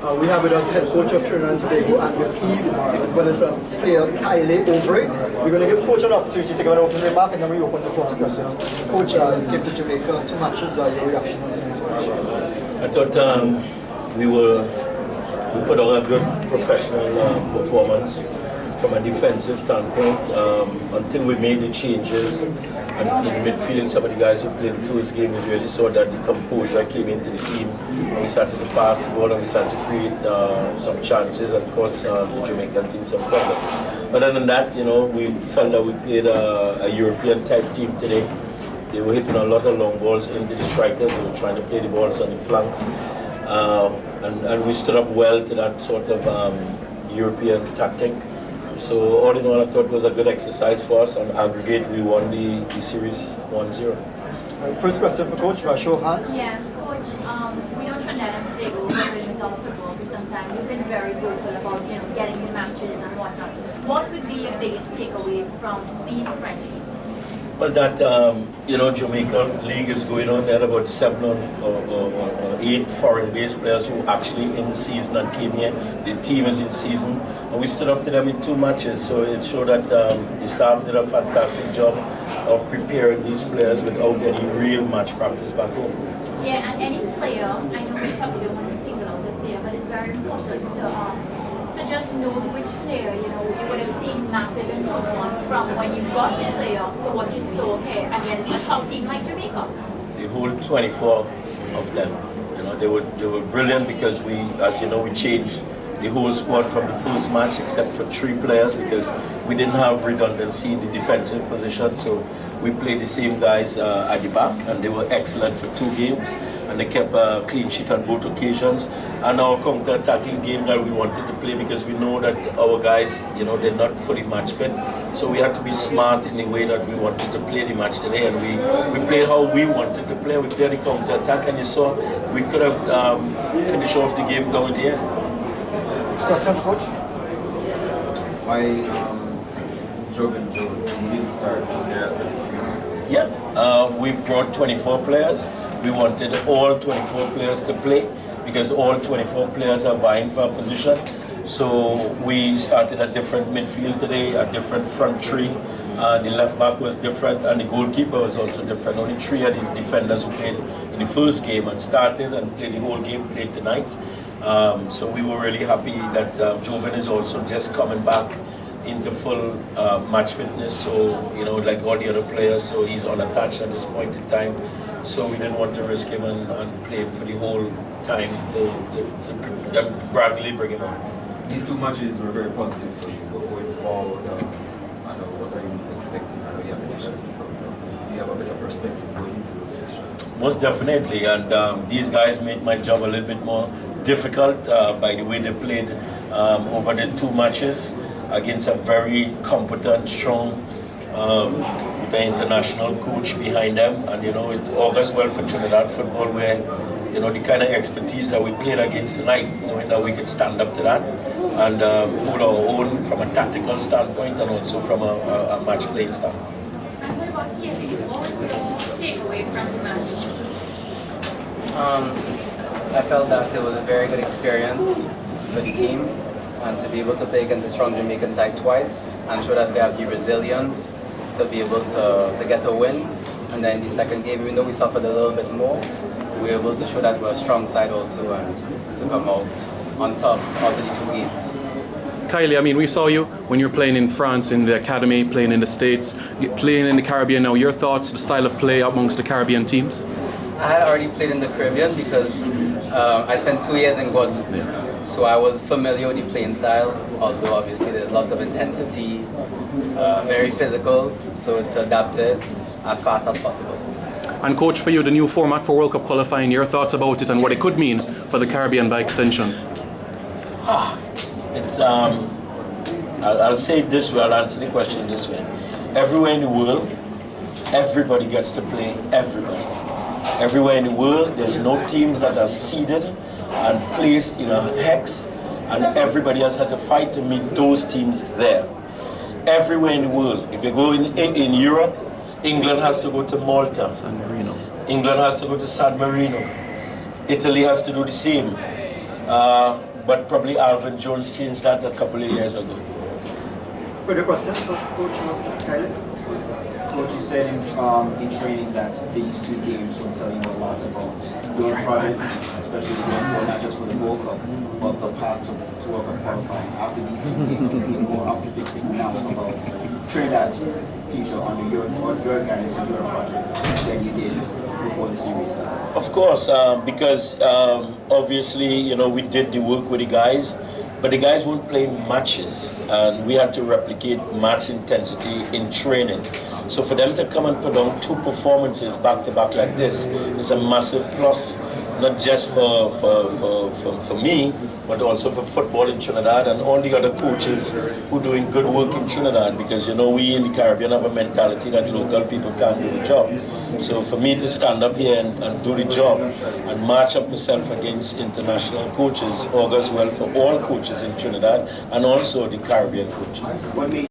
We have with us head coach of Trinidad and Tobago, Angus, as well as player Kaile, Auvray. We're going to give coach an opportunity to give an opening remark and then we open the floor to questions. Coach, you came to Jamaica 2 matches, your reaction to tonight's match? I thought we put on a good professional performance from a defensive standpoint until we made the changes. And in midfield, some of the guys who played the first game, we really saw that the composure came into the team. We started to pass the ball and we started to create some chances and cause the Jamaican team some problems. Other than that, you know, we felt that we played a European type team today. They were hitting a lot of long balls into the strikers. They were trying to play the balls on the flanks. And we stood up well to that sort of European tactic. So all in all, I thought it was a good exercise for us. On aggregate, we won the series 1-0. First question for Coach, by show of hands. Yeah, Coach, we know Trinidad and Tobago in the football for some time. You've been very vocal about, you know, getting in matches and whatnot. What would be your biggest takeaway from these friendlies? Well, that, you know, Jamaica League is going on. There are about 7 or 8 foreign-based players who actually in season and came here. The team is in season. And we stood up to them in 2 matches. So it showed that the staff did a fantastic job of preparing these players without any real match practice back home. Yeah, and any player, I know we probably don't want to single out the player, but it's very important to just know which player, you know, you would have seen massive improvement from when you got the player to what you saw here against a top team like Jamaica. The whole 24 of them, you know, they were brilliant because we, as you know, we changed the whole squad from the first match except for 3 players because we didn't have redundancy in the defensive position. So we played the same guys at the back and they were excellent for 2 games and they kept a clean sheet on both occasions. And our counter-attacking game that we wanted to play because we know that our guys, you know, they're not fully match fit. So we had to be smart in the way that we wanted to play the match today, and we played how we wanted to play. We played the counter-attack, and you saw we could have finished off the game down at the end. Next question, Coach. Why Joven didn't start? Was there a specific reason? Yeah, we brought 24 players. We wanted all 24 players to play because all 24 players are vying for a position. So we started a different midfield today, a different front 3. The left back was different and the goalkeeper was also different. Only 3 of the defenders who played in the first game and started and played the whole game, played tonight. So we were really happy that Joven is also just coming back into full match fitness. So, you know, like all the other players, so he's unattached at this point in time. So we didn't want to risk him and play him for the whole time to gradually bring him on. These 2 matches were very positive for you, but going forward, I know what are you expecting? I know you have elections, you have a better perspective going into those fixtures. Most definitely, and these guys made my job a little bit more difficult by the way they played over the 2 matches against a very competent, strong, the international coach behind them, and you know it augurs well for Trinidad football, where you know the kind of expertise that we played against tonight, knowing that we could stand up to that and hold our own from a tactical standpoint and also from a match playing standpoint. And what about Kaile? What was your takeaway from the match? I felt that it was a very good experience for the team, and to be able to play against a strong Jamaican side twice and show that we have the resilience to be able to get a win. And then the second game, even though we suffered a little bit more, we were able to show that we're a strong side also and to come out on top out of the 2 games. Kaile, I mean, we saw you when you were playing in France, in the academy, playing in the States, playing in the Caribbean now. Your thoughts, the style of play amongst the Caribbean teams? I had already played in the Caribbean because I spent 2 years in Guadeloupe. Yeah. So I was familiar with the playing style, although obviously there's lots of intensity, very physical, so it's to adapt it as fast as possible. And coach, for you, the new format for World Cup qualifying, your thoughts about it and what it could mean for the Caribbean by extension? It's I'll say it this way, I'll answer the question this way. Everywhere in the world, everybody gets to play everybody. Everywhere in the world, there's no teams that are seeded and placed in a hex, and everybody else had to fight to meet those teams there. Everywhere in the world, if you go in Europe, England has to go to Malta. San Marino. England has to go to San Marino. Italy has to do the same. but probably Alvin Jones changed that a couple of years ago. Further questions for Coach Kaile? Coach, you said in training that these two games will tell you a lot about your project, especially going for not just for the Gold Cup, but the path to World Cup qualifying. After these two games, do you feel more optimistic now about Trinidad's future under your guidance and your project than you did before the series started? Of course, because obviously, you know, we did the work with the guys, but the guys weren't playing matches, and we had to replicate match intensity in training. So for them to come and put on 2 performances back to back like this is a massive plus, not just for me, but also for football in Trinidad and all the other coaches who are doing good work in Trinidad, because you know we in the Caribbean have a mentality that local people can't do the job. So for me to stand up here and do the job and match up myself against international coaches augurs well for all coaches in Trinidad and also the Caribbean coaches.